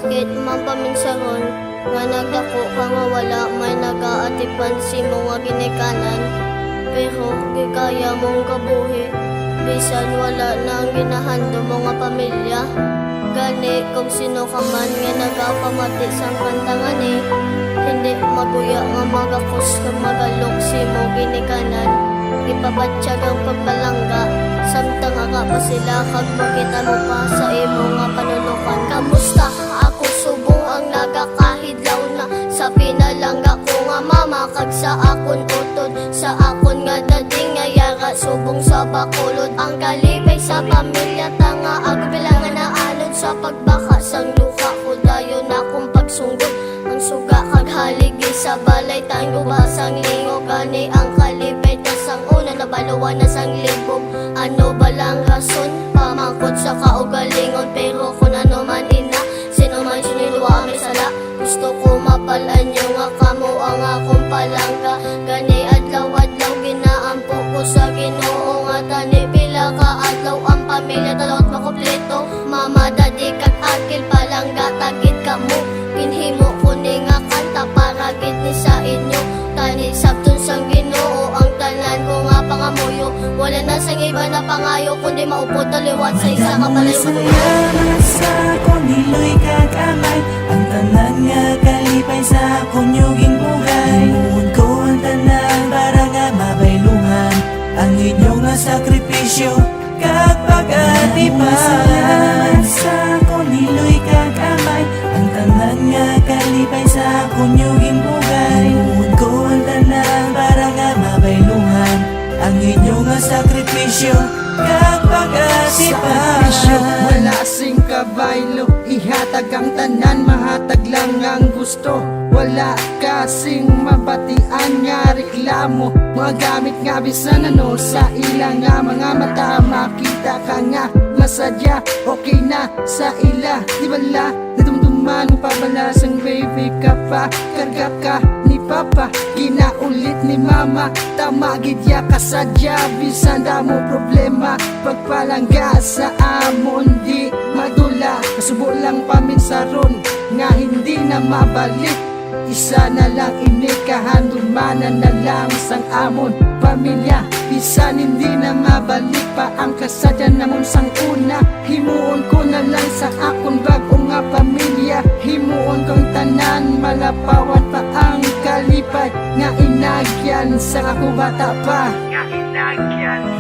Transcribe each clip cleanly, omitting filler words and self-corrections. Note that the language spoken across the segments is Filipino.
sakit man paminsaron, nga nagdako ka nga wala may nagaatipan si mo nga ginikanan. Pero gikaya mong kabuhi, bisan wala nang ginahando mo nga pamilya. Gani kung sino ka man nga nagapamati sang kantangan hindi maguya nga magakos kang magalok si mo ginikanan. Ipabatsyag ang pagpalangga, samtang nga pa sila kag makita mo pa sa imo nga panulukan. Kamusta? Ako subong ang nagakahidlaw na sa pinalangga ko nga mama kag sa akon utod, sa akon nga dading nga yara subong sa bakulod. Ang kalipay sa pamilya tanga ako bilangan na anon sa pagbaka sang luha ko dayon akong pagsunggod. Ang suga kag haligi sa balay tayong ubasang lingo, gani ang kalipay tas ang una na baluan na sang libog. Ano balang rason pamangkot sa kaugalingon, pero kung ano man ina sino man sinilwa may sala. Gusto ko mapalan nyo nga kamo ang akong palangga, gani adlaw-adlaw ginaampo ko sa Ginoo nga tani pila ka adlaw ang pamilya talot makompleto. Mama, daddy kag akil palangga tagit kamo, ginhimo ko ni nga kanta para gid ni sa inyo. Tani sabton sang Ginoo ang tanan ko nga pangamuyo, wala na sang iba na pangayo kundi maupod taliwat sa isa ka balay Salamat sa akong niloy kagamay, ang tanan nga kalipay sa akong yuging buhay. Himuon ko ang tanan para nga mabayluhan ang inyong nga sakripisyo kag pag-atipan. Salamat sa akong niloy kagamay, ang tanan nga kalipay sa akong yuging buhay. Himuon ko ang tanan para nga mabayluhan ang inyong nga sakripisyo kag pag-atipan. Wala sing kabaylo, ihatag ang tanan, mahatag lang ang gusto. Wala kasing mabatian nga reklamo, mga gamit nga bisan ano sa ilang nga mga mata. Makita ka nga masadya, okay na sa ila. Di bala, nadumduman mo pabala sang baby ka pa, karga ka ni papa, ginaulit ni mama. Tama gidya kasadya, bisan damo problema. Pagpalangga sa amon di madula, kasubo lang paminsaron nga hindi na mabalik. Isa na lang inikahandumanan na lang sang amon pamilya, bisan hindi na mabalik pa ang kasadyan namon sang una. Himuon ko na lang sa akong bago nga pamilya, himuon kong tanan malapawan pa ang kalipay nga inagyan sa ako bata pa.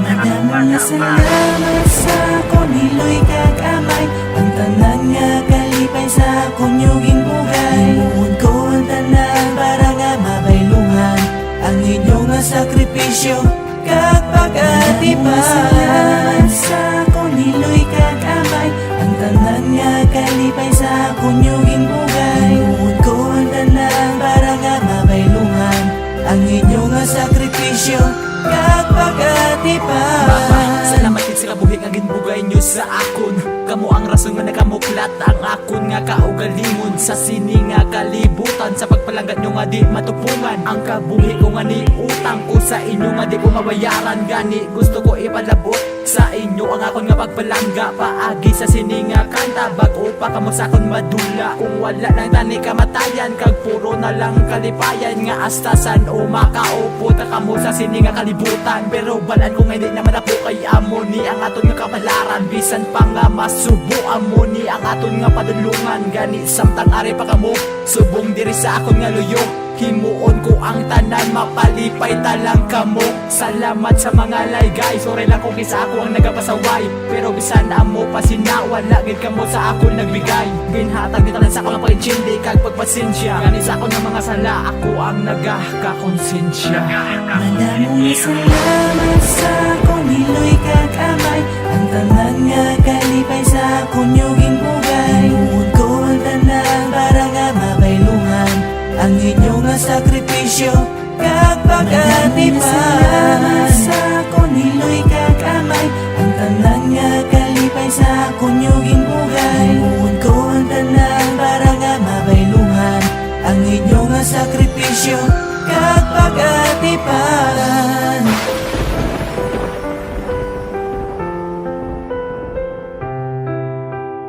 Madamang salamat sa akong niloy kagamay, ang tanan nga kalipay sa akong yuging buhay. Himuon ko ang tanan para nga mabayluhan ang inyong nga sakripisyo kag pag-atipan. Salamat sa akong niloy kagamay, ang tanan nga kalipay sa akong yuging buhay. Himuon ko ang tanan para nga mabayluhan ang inyong nga sakripisyo kag pag-atipan. Mama, salamat din sa kabuhi nga ginbugay nyo sa akon. Kamo ang rason nga nakamuklat ang akon nga kaugalingon sa sini nga kalibutan. Sa pagpalanggat nyo nga di matupungan ang kabuhi ko nga ni utang ko sa inyo nga di ko mabayaran. Gani gusto ko ipalabot sa inyo ang akon nga pagpalangga, paagi sa sini nga kanta bago pa kamo sa akon madula. Kung wala nang tani kamatayan kag puro na lang kalipayan, nga astasan o makaupo ta kamo sa sini nga kalibutan. Pero balaan ko nga hindi naman ako kay amo ni ang aton nga kapalaran, bisan pa nga masubo amo ni ang aton nga padulungan. Gani samtang ari pa kamo subong diri sa akon nga luyo, himuon ko ang tanan mapalipay talang kamo. Salamat sa mga laygay, sorry lang kung kisa ako ang nagapasaway, pero bisan amo pasinawan lagid kamo sa akon nagbigay. Ginhatag nito lang sa akong pag-intindi kag pagpasensya, gani sa akon nga mga sala ako ang nagakakonsensya. Madamong salamat sa akong niloy kagamay, ang tanan nga kalipay sa akong yuging buhay. Himuon ko ang tanan para nga mabayluhan ang inyong nga sakripisyo kag pag-atipan. Salamat sa akong niloy kagamay, ang tanan nga kalipay sa akong yuging buhay. Himuon ko ang tanan para nga mabayluhan ang inyong nga sakripisyo kag pag-atipan.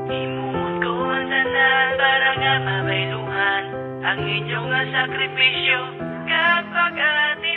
Himuon ko ang tanan para mabayluhan ang inyong sakripisyo kapag ati